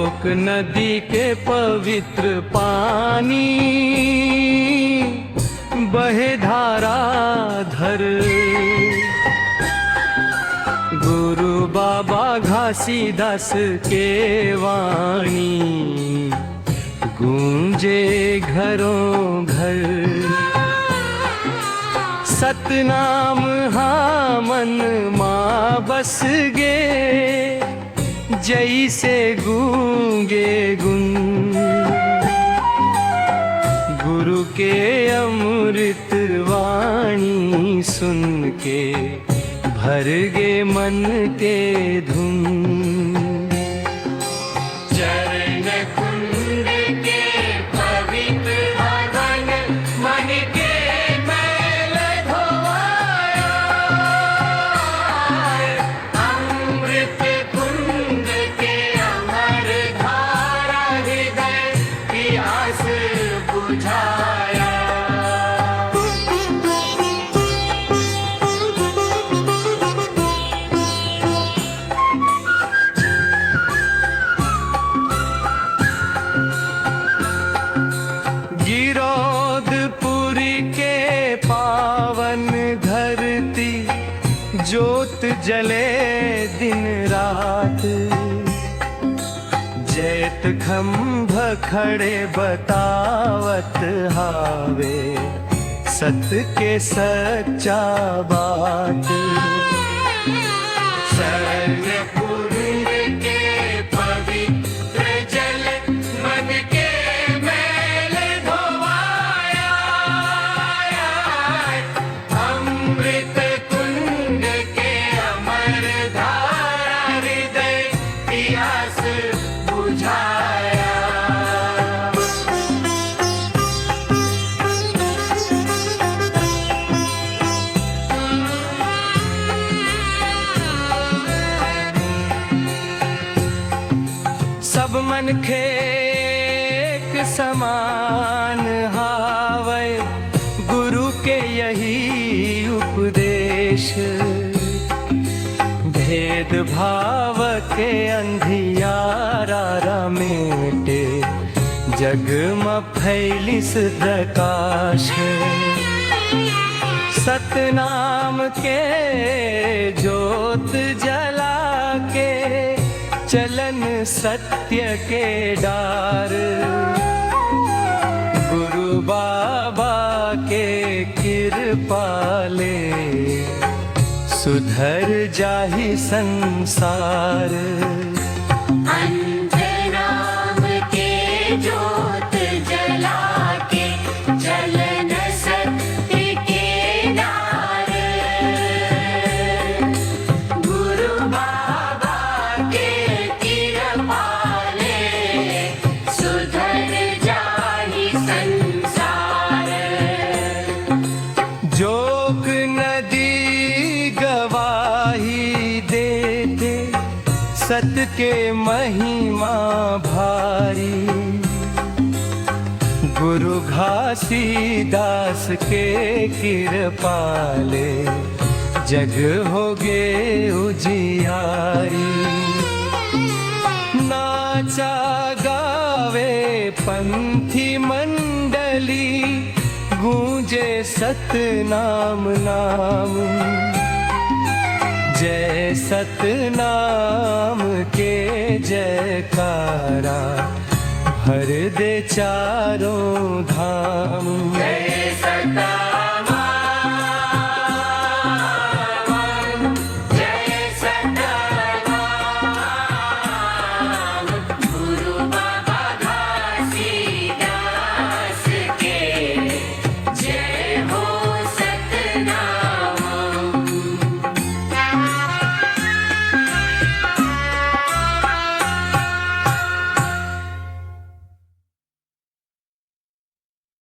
Joke नदी के पवित्र पानी बहे धारा धर। गुरु बाबा घासीदास के वाणी गूंजे घरों घर। सतनाम हाँ मन माँ बस गे, जैसे गूंगे गुन। गुरु के अमृत वाणी सुन के भर गे मन के धुन। चरण कुंड के पवित्र भवन मन के मैल धोवाया। अमृत कुंड के अमर धारा हृदय प्यास बुझाया। गिरौदपुरी के पावन धरती ज्योत जले दिन रात। जैत खंभ खड़े बतावत हावे सत के सच्चा बात। शरणपुर के पवित्र जल मन के मैल धोवाया। अमृत कुंड के अमर धारा हृदय प्यास बुझाया। सब मन खेक समान हावै गुरु के यही उपदेश। भेद भाव के अंधियारा रमेटे जग में फैलिस प्रकाश। सतनाम के ज्योत जला के चलन सत्य के डार। गुरु बाबा के कृपाले सुधर जाहि संसार। अंतराम के ज्योत जला के चलन सत्य के डार। गुरु बाबा के कृपाले सुधर जाहि संसार। जोग नदी गवाही देते सत के महिमा भारी। गुरु घासीदास के कृपाले जग होगे उजियारी। नाचा गावे पंथी मंडली गूंजे सतनाम नाम। जय सतनाम के जयकारा भर दे चारों धाम। जय सतनाम।